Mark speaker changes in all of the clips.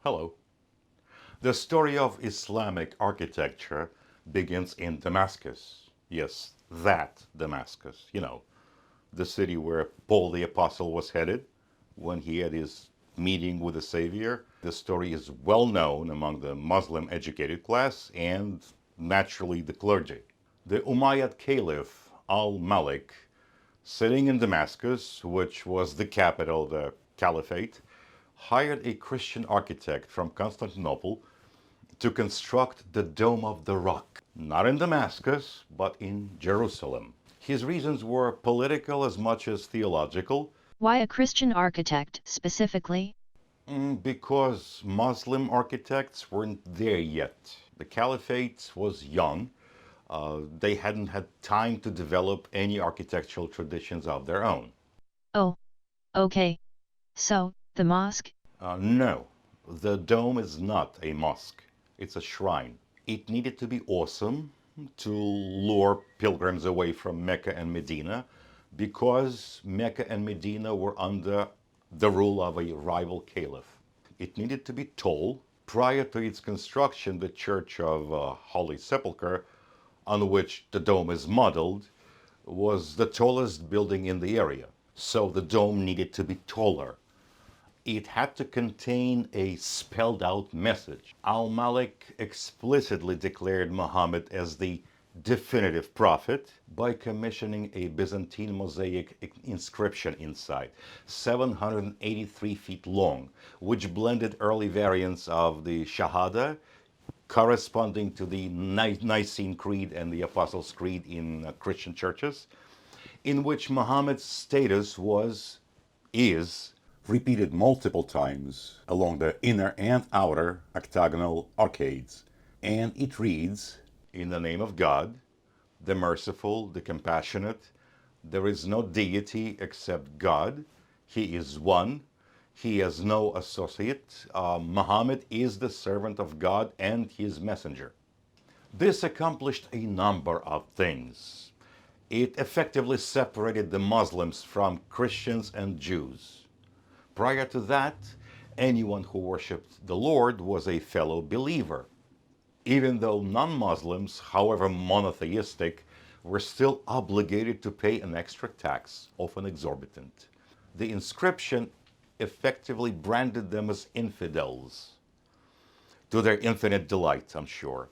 Speaker 1: Hello. The story of Islamic architecture begins in Damascus. Yes, that Damascus. The city where Paul the Apostle was headed when he had his meeting with the Savior. The story is well known among the Muslim educated class and naturally the clergy. The Umayyad Caliph al-Malik, sitting in Damascus, which was the capital of the caliphate, hired a Christian architect from Constantinople to construct the Dome of the Rock, not in Damascus, but in Jerusalem. His reasons were political as much as theological.
Speaker 2: Why a Christian architect specifically?
Speaker 1: Because Muslim architects weren't there yet. The caliphate was young. They hadn't had time to develop any architectural traditions of their own.
Speaker 2: Oh, okay. So, the mosque?
Speaker 1: No, the dome is not a mosque. It's a shrine. It needed to be awesome to lure pilgrims away from Mecca and Medina because Mecca and Medina were under the rule of a rival caliph. It needed to be tall. Prior to its construction, the Church of Holy Sepulchre, on which the dome is modeled, was the tallest building in the area. So the dome needed to be taller. It had to contain a spelled out message. Al-Malik explicitly declared Muhammad as the definitive prophet by commissioning a Byzantine mosaic inscription inside, 783 feet long, which blended early variants of the Shahada corresponding to the Nicene Creed and the Apostles' Creed in Christian churches, in which Muhammad's status is repeated multiple times along the inner and outer octagonal arcades. And it reads, "In the name of God, the merciful, the compassionate, there is no deity except God. He is one. He has no associate. Muhammad is the servant of God and his messenger." This accomplished a number of things. It effectively separated the Muslims from Christians and Jews. Prior to that, anyone who worshipped the Lord was a fellow believer. Even though non-Muslims, however monotheistic, were still obligated to pay an extra tax, often exorbitant. The inscription effectively branded them as infidels, to their infinite delight, I'm sure.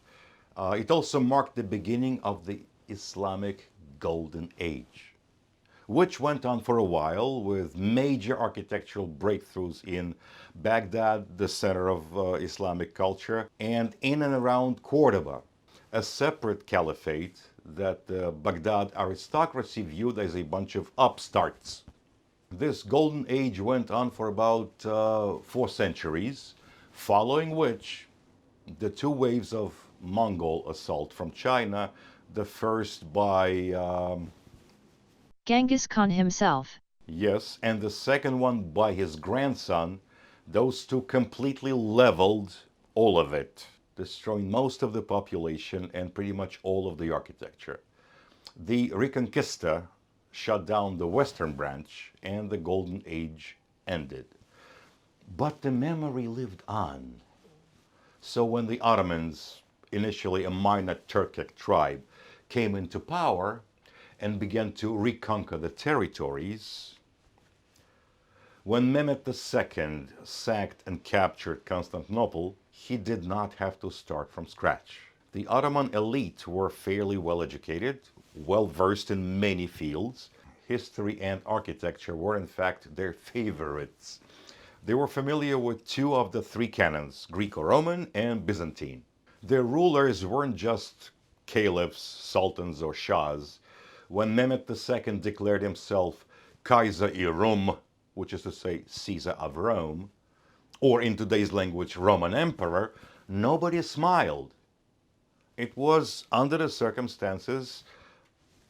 Speaker 1: It also marked the beginning of the Islamic Golden Age, which went on for a while with major architectural breakthroughs in Baghdad, the center of Islamic culture, and in and around Cordoba, a separate caliphate that the Baghdad aristocracy viewed as a bunch of upstarts. This golden age went on for about 4 centuries, following which the two waves of Mongol assault from China, the first by
Speaker 2: Genghis Khan himself.
Speaker 1: yes, and the second one by his grandson, those two completely leveled all of it, destroying most of the population and pretty much all of the architecture. The Reconquista shut down the western branch and the Golden Age ended. But the memory lived on. So when the Ottomans, initially a minor Turkic tribe, came into power and began to reconquer the territories, when Mehmed II sacked and captured Constantinople, he did not have to start from scratch. The Ottoman elite were fairly well educated, well versed in many fields. History and architecture were in fact their favorites. They were familiar with two of the three canons, Greco-Roman and Byzantine. Their rulers weren't just caliphs, sultans, or shahs. When Mehmed II declared himself Kaiser-i-Rum, which is to say Caesar of Rome, or in today's language Roman Emperor, nobody smiled. It was, under the circumstances,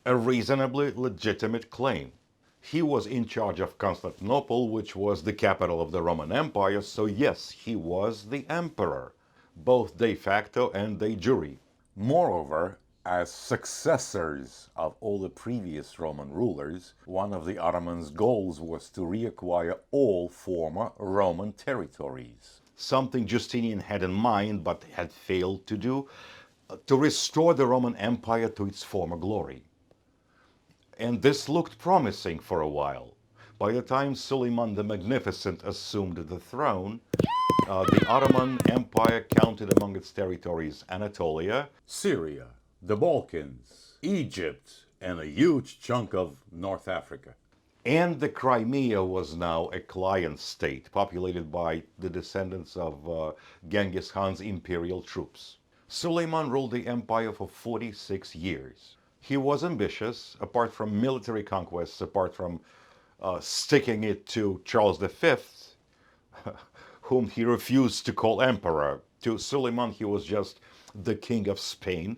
Speaker 1: a reasonably legitimate claim. He was in charge of Constantinople, which was the capital of the Roman Empire, so yes, he was the emperor, both de facto and de jure. Moreover, as successors of all the previous Roman rulers, one of the Ottomans' goals was to reacquire all former Roman territories. something Justinian had in mind but had failed to do, to restore the Roman Empire to its former glory. And this looked promising for a while. By the time Suleiman the Magnificent assumed the throne, the Ottoman Empire counted among its territories Anatolia, Syria, the Balkans, Egypt, and a huge chunk of North Africa. And the Crimea was now a client state, populated by the descendants of Genghis Khan's imperial troops. Suleiman ruled the empire for 46 years. He was ambitious, apart from military conquests, apart from sticking it to Charles V, whom he refused to call emperor. To Suleiman, he was just the king of Spain,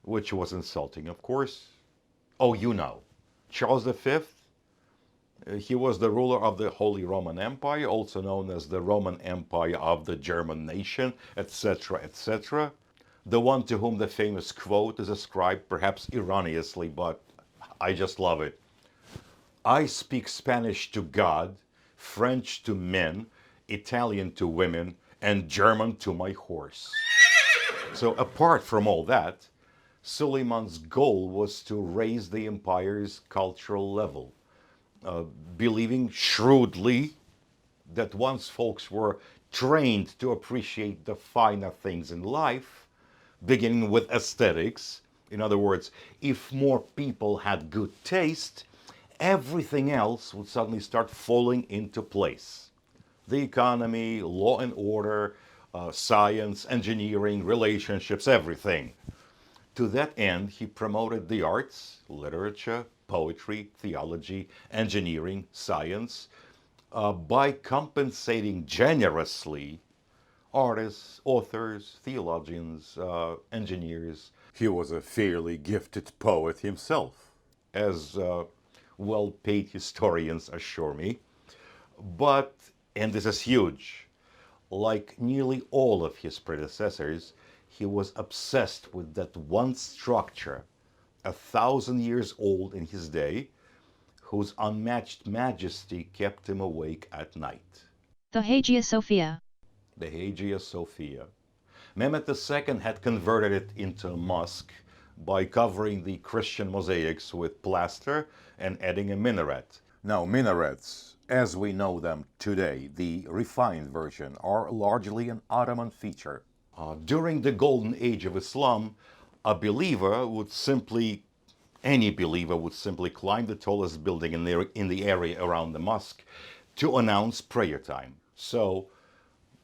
Speaker 1: which was insulting, of course. Oh, you know, Charles V, he was the ruler of the Holy Roman Empire, also known as the Roman Empire of the German nation, etc., etc. The one to whom the famous quote is ascribed, perhaps erroneously, but I just love it. I speak Spanish to God, French to men, Italian to women, and German to my horse. So apart from all that, Suleiman's goal was to raise the empire's cultural level, believing shrewdly that once folks were trained to appreciate the finer things in life, beginning with aesthetics, in other words, if more people had good taste, everything else would suddenly start falling into place. The economy, law and order, science, engineering, relationships, everything. To that end, he promoted the arts, literature, poetry, theology, engineering, science, by compensating generously artists, authors, theologians, engineers. He was a fairly gifted poet himself, as well-paid historians assure me. But, and this is huge, like nearly all of his predecessors, he was obsessed with that one structure, 1,000 years old in his day, whose unmatched majesty kept him awake at night.
Speaker 2: The Hagia Sophia.
Speaker 1: The Hagia Sophia. Mehmed II had converted it into a mosque by covering the Christian mosaics with plaster and adding a minaret. Now, minarets, as we know them today, the refined version, are largely an Ottoman feature. During the golden age of Islam, a believer would simply, any believer would simply climb the tallest building in the area around the mosque to announce prayer time. So,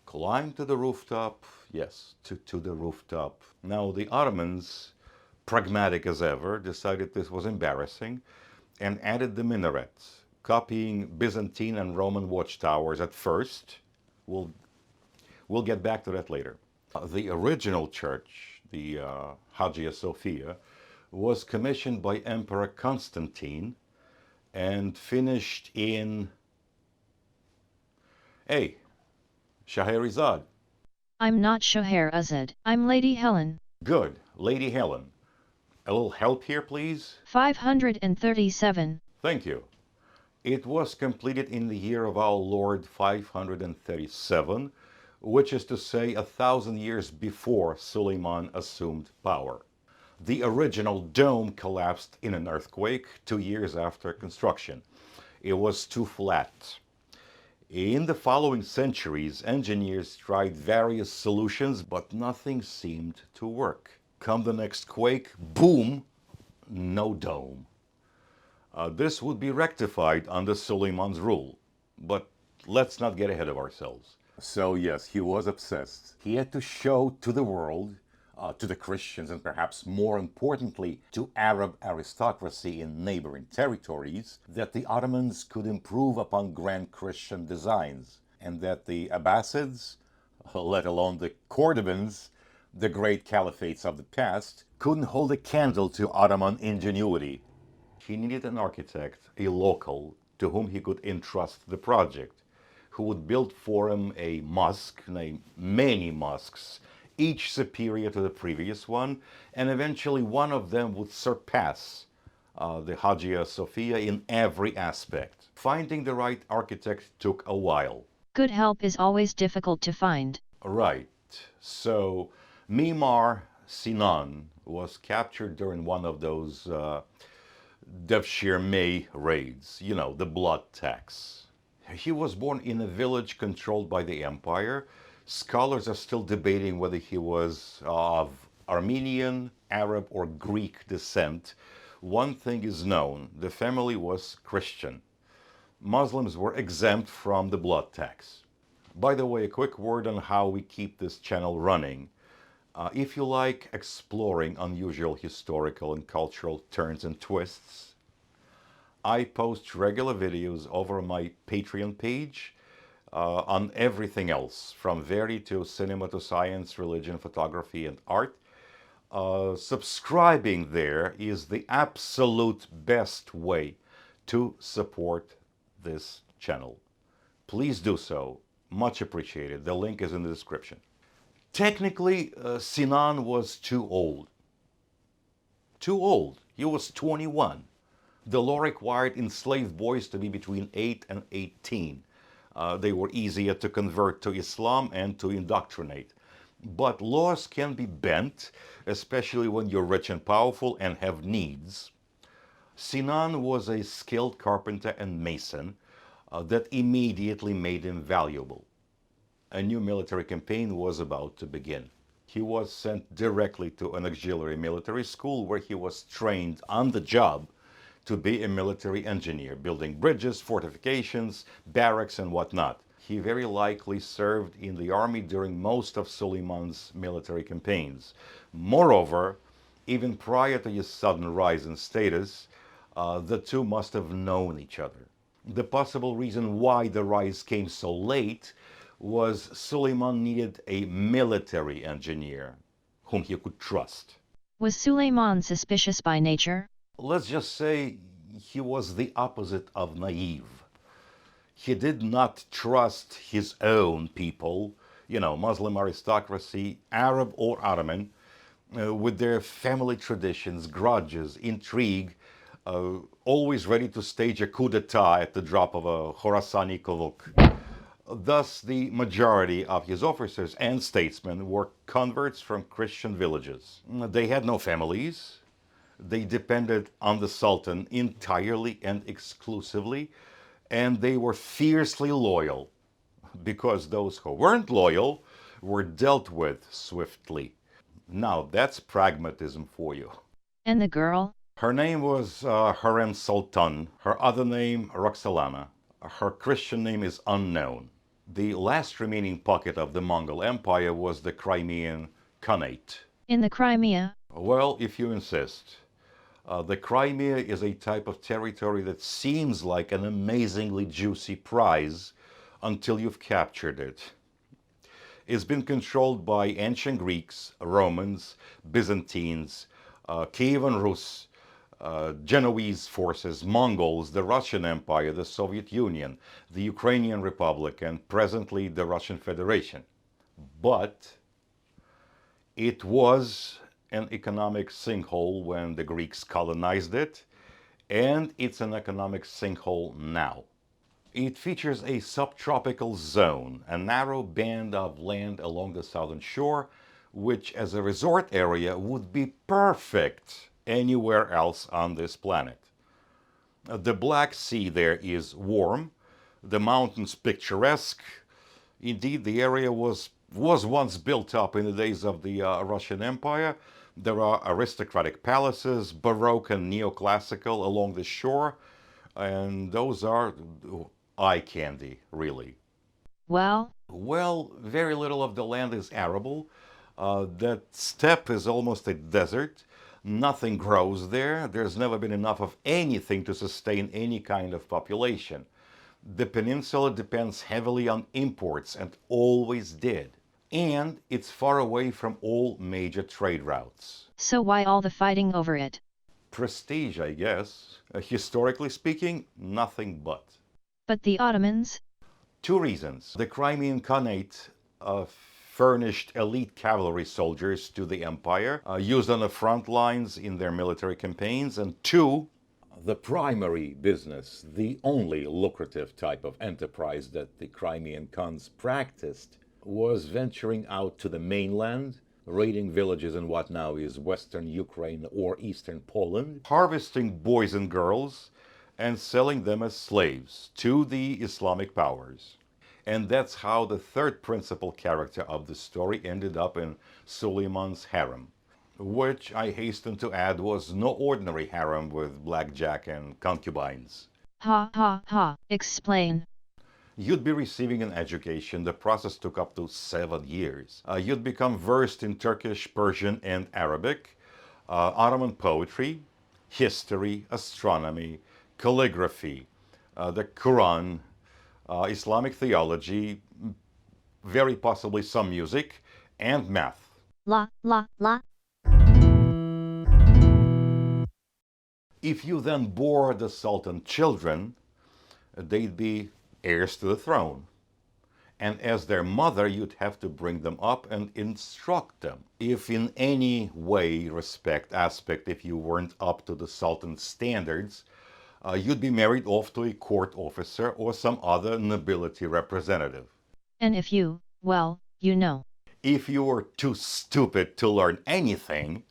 Speaker 1: climb to the rooftop, yes, to the rooftop. Now, the Ottomans, pragmatic as ever, decided this was embarrassing and added the minarets, copying Byzantine and Roman watchtowers at first. We'll get back to that later. The original church, the Hagia Sophia, was commissioned by Emperor Constantine and finished in... Hey, Scheherazade.
Speaker 2: I'm not Scheherazade, I'm Lady Helen.
Speaker 1: Good, Lady Helen. A little help here, please?
Speaker 2: 537.
Speaker 1: Thank you. It was completed in the year of our Lord 537, which is to say 1,000 years before Suleiman assumed power. The original dome collapsed in an earthquake 2 years after construction. It was too flat. In the following centuries, engineers tried various solutions, but nothing seemed to work. Come the next quake, boom, no dome. This would be rectified under Suleiman's rule, but let's not get ahead of ourselves. So yes, he was obsessed. He had to show to the world, to the Christians, and perhaps more importantly to Arab aristocracy in neighboring territories, that the Ottomans could improve upon grand Christian designs, and that the Abbasids, let alone the Cordovans, the great caliphates of the past, couldn't hold a candle to Ottoman ingenuity. He needed an architect, a local, to whom he could entrust the project, who would build for him a mosque, many mosques, each superior to the previous one, and eventually one of them would surpass the Hagia Sophia in every aspect. Finding the right architect took a while.
Speaker 2: Good help is always difficult to find.
Speaker 1: Right. So Mimar Sinan was captured during one of those devshirme raids, the blood tax. He was born in a village controlled by the empire. Scholars are still debating whether he was of Armenian, Arab, or Greek descent. One thing is known: the family was Christian. Muslims were exempt from the blood tax. By the way, a quick word on how we keep this channel running. If you like exploring unusual historical and cultural turns and twists, I post regular videos over my Patreon page on everything else, from Veri to cinema to science, religion, photography, and art. Subscribing there is the absolute best way to support this channel. Please do so. Much appreciated. The link is in the description. Technically, Sinan was too old. Too old. He was 21. The law required enslaved boys to be between 8 and 18. They were easier to convert to Islam and to indoctrinate. But laws can be bent, especially when you're rich and powerful and have needs. Sinan was a skilled carpenter and mason that immediately made him valuable. A new military campaign was about to begin. He was sent directly to an auxiliary military school where he was trained on the job to be a military engineer, building bridges, fortifications, barracks, and whatnot. He very likely served in the army during most of Suleiman's military campaigns. Moreover, even prior to his sudden rise in status, the two must have known each other. The possible reason why the rise came so late was Suleiman needed a military engineer whom he could trust.
Speaker 2: Was Suleiman suspicious by nature?
Speaker 1: Let's just say he was the opposite of naive. He did not trust his own people, Muslim aristocracy, Arab or Ottoman, with their family traditions, grudges, intrigue, always ready to stage a coup d'etat at the drop of a Khorasani kavuk. Thus, the majority of his officers and statesmen were converts from Christian villages. They had no families. They depended on the Sultan entirely and exclusively, and they were fiercely loyal, because those who weren't loyal were dealt with swiftly. Now, that's pragmatism for you.
Speaker 2: And the girl?
Speaker 1: Her name was Hurrem Sultan. Her other name, Roxelana. Her Christian name is unknown. The last remaining pocket of the Mongol Empire was the Crimean Khanate.
Speaker 2: In the Crimea?
Speaker 1: Well, if you insist. The Crimea is a type of territory that seems like an amazingly juicy prize until you've captured it. It's been controlled by ancient Greeks, Romans, Byzantines, Kievan Rus, Genoese forces, Mongols, the Russian Empire, the Soviet Union, the Ukrainian Republic, and presently the Russian Federation. But it was an economic sinkhole when the Greeks colonized it, and it's an economic sinkhole now. It features a subtropical zone, a narrow band of land along the southern shore, which as a resort area would be perfect anywhere else on this planet. The Black Sea there is warm, the mountains picturesque. Indeed, the area was once built up in the days of the Russian Empire. There are aristocratic palaces, Baroque and neoclassical along the shore, and those are eye candy, really.
Speaker 2: Well,
Speaker 1: very little of the land is arable. That steppe is almost a desert. Nothing grows there. There's never been enough of anything to sustain any kind of population. The peninsula depends heavily on imports and always did. And it's far away from all major trade routes.
Speaker 2: so why all the fighting over it?
Speaker 1: Prestige, I guess. Historically speaking, nothing but.
Speaker 2: But the Ottomans?
Speaker 1: Two reasons. The Crimean Khanate furnished elite cavalry soldiers to the empire, used on the front lines in their military campaigns. And two, The primary business, the only lucrative type of enterprise that the Crimean Khans practiced, was venturing out to the mainland, raiding villages in what now is western Ukraine or eastern Poland, harvesting boys and girls, and selling them as slaves to the Islamic powers. And that's how the third principal character of the story ended up in Suleiman's harem, which I hasten to add was no ordinary harem with blackjack and concubines.
Speaker 2: Ha ha ha, explain.
Speaker 1: You'd be receiving an education. The process took up to 7 years. You'd become versed in Turkish, Persian, and Arabic, Ottoman poetry, history, astronomy, calligraphy, the Quran, Islamic theology, very possibly some music, and math.
Speaker 2: La la la.
Speaker 1: If you then bore the Sultan children, they'd be heirs to the throne. And as their mother, you'd have to bring them up and instruct them. If in any way, aspect, if you weren't up to the Sultan's standards, you'd be married off to a court officer or some other nobility representative.
Speaker 2: And if you, well, you know.
Speaker 1: If you were too stupid to learn anything,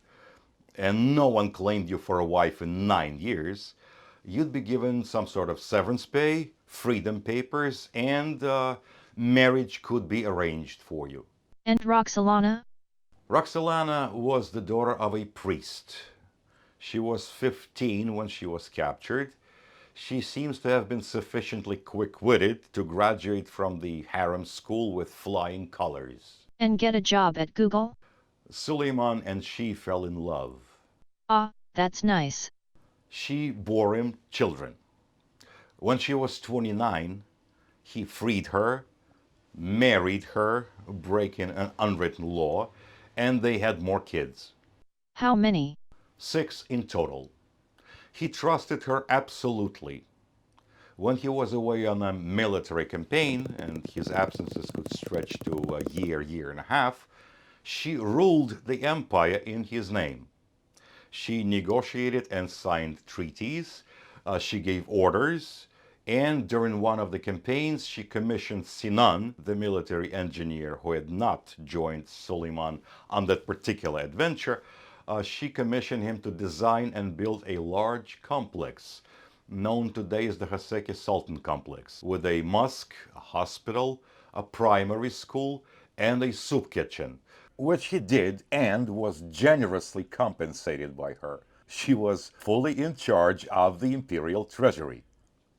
Speaker 1: and no one claimed you for a wife in 9 years, you'd be given some sort of severance pay, freedom papers, and marriage could be arranged for you.
Speaker 2: And Roxelana?
Speaker 1: Roxelana was the daughter of a priest. She was 15 when she was captured. She seems to have been sufficiently quick-witted to graduate from the harem school with flying colors.
Speaker 2: And get a job at Google?
Speaker 1: Suleiman and she fell in love.
Speaker 2: Ah, that's nice.
Speaker 1: She bore him children. When she was 29, he freed her, married her, breaking an unwritten law, and they had more kids.
Speaker 2: How many?
Speaker 1: 6 in total. He trusted her absolutely. When he was away on a military campaign, and his absences could stretch to a year, year and a half, she ruled the empire in his name. She negotiated and signed treaties, she gave orders, and during one of the campaigns she commissioned Sinan, the military engineer who had not joined Suleiman on that particular adventure, she commissioned him to design and build a large complex known today as the Hagia Sultan complex, with a mosque, a hospital, a primary school, and a soup kitchen, which he did and was generously compensated by her. She was fully in charge of the imperial treasury.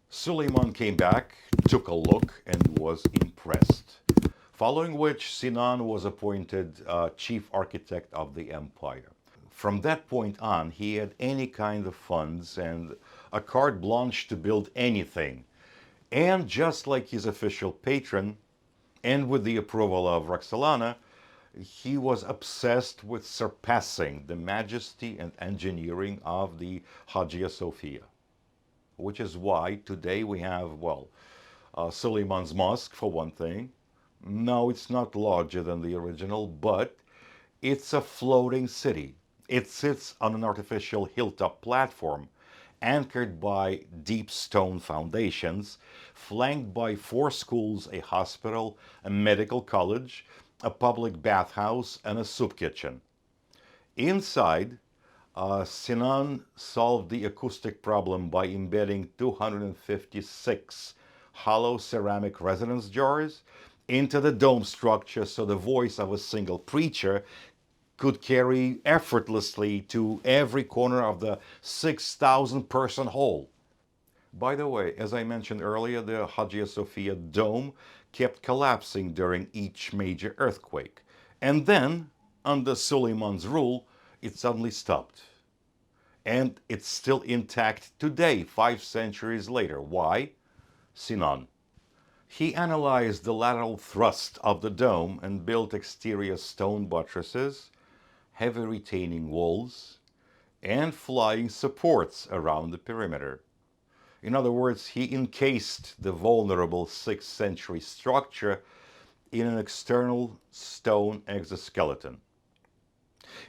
Speaker 1: Suleiman came back, took a look, and was impressed. Following which, Sinan was appointed chief architect of the empire. From that point on, he had any kind of funds and a carte blanche to build anything. And just like his official patron, and with the approval of Roxelana, he was obsessed with surpassing the majesty and engineering of the Hagia Sophia. Which is why today we have, well, Suleiman's Mosque for one thing. No, it's not larger than the original, but it's a floating city. It sits on an artificial hilltop platform, anchored by deep stone foundations, flanked by 4 schools, a hospital, a medical college, a public bathhouse, and a soup kitchen. Inside, Sinan solved the acoustic problem by embedding 256 hollow ceramic resonance jars into the dome structure so the voice of a single preacher could carry effortlessly to every corner of the 6,000 person hall. By the way, as I mentioned earlier, the Hagia Sophia dome kept collapsing during each major earthquake. And then, under Suleiman's rule, it suddenly stopped. And it's still intact today, 5 centuries later. Why? Sinan. He analyzed the lateral thrust of the dome and built exterior stone buttresses, heavy retaining walls, and flying supports around the perimeter. In other words, he encased the vulnerable 6th century structure in an external stone exoskeleton.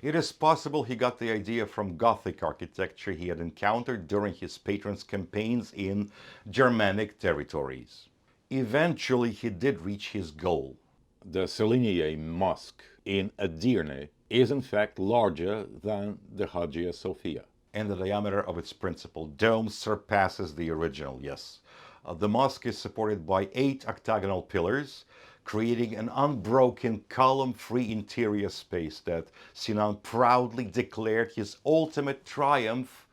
Speaker 1: It is possible he got the idea from Gothic architecture he had encountered during his patron's campaigns in Germanic territories. Eventually, he did reach his goal. The Selimiye mosque in Edirne is in fact larger than the Hagia Sophia, and the diameter of its principal dome surpasses the original, yes. The mosque is supported by 8 octagonal pillars, creating an unbroken column-free interior space that Sinan proudly declared his ultimate triumph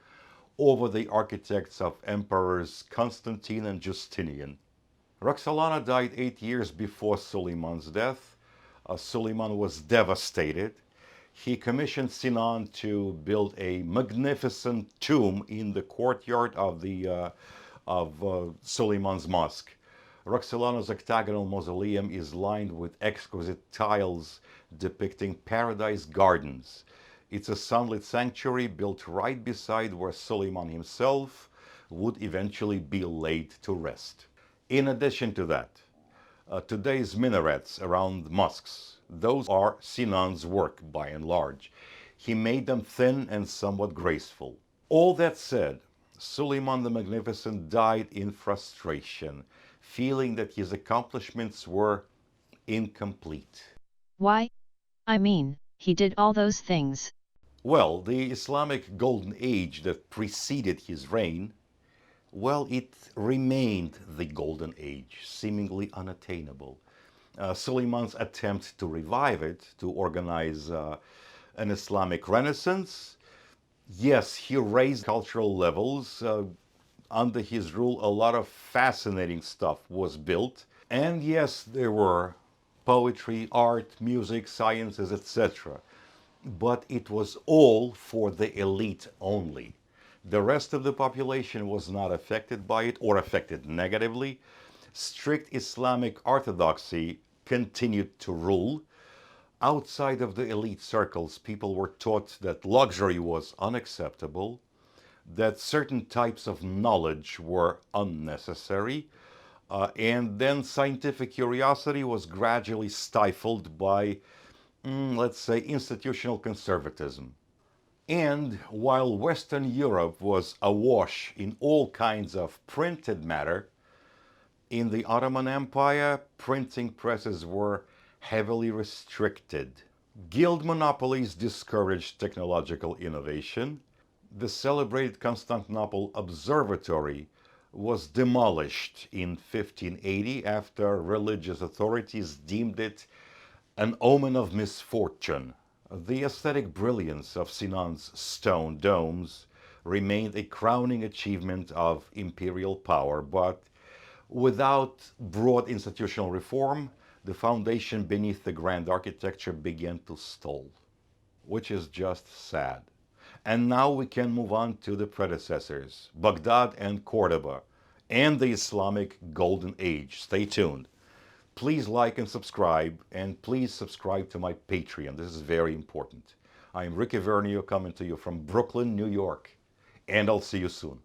Speaker 1: over the architects of emperors Constantine and Justinian. Roxelana died 8 years before Suleiman's death. Suleiman was devastated. He commissioned Sinan to build a magnificent tomb in the courtyard of Suleiman's mosque. Roxelana's octagonal mausoleum is lined with exquisite tiles depicting paradise gardens. It's a sunlit sanctuary built right beside where Suleiman himself would eventually be laid to rest. In addition to that, today's minarets around mosques, those are Sinan's work by and large. He made them thin and somewhat graceful. All that said, Suleiman the Magnificent died in frustration, feeling that his accomplishments were incomplete.
Speaker 2: Why? I mean, he did all those things.
Speaker 1: Well, the Islamic Golden Age that preceded his reign, well, it remained the Golden Age, seemingly unattainable. Suleiman's attempt to revive it, to organize an Islamic Renaissance, yes, he raised cultural levels. Under his rule, a lot of fascinating stuff was built. And yes, there were poetry, art, music, sciences, etc. But it was all for the elite only. The rest of the population was not affected by it or affected negatively. Strict Islamic orthodoxy continued to rule. Outside of the elite circles, people were taught that luxury was unacceptable, that certain types of knowledge were unnecessary, and then scientific curiosity was gradually stifled by, let's say, institutional conservatism. And while Western Europe was awash in all kinds of printed matter, in the Ottoman Empire, printing presses were heavily restricted. Guild monopolies discouraged technological innovation. The celebrated Constantinople Observatory was demolished in 1580 after religious authorities deemed it an omen of misfortune. The aesthetic brilliance of Sinan's stone domes remained a crowning achievement of imperial power, but without broad institutional reform, the foundation beneath the grand architecture began to stall, which is just sad. And now we can move on to the predecessors, Baghdad and Cordoba, and the Islamic Golden Age. Stay tuned. Please like and please subscribe to my Patreon. This is very important. I'm Ricky Vernio coming to you from Brooklyn, New York, and I'll see you soon.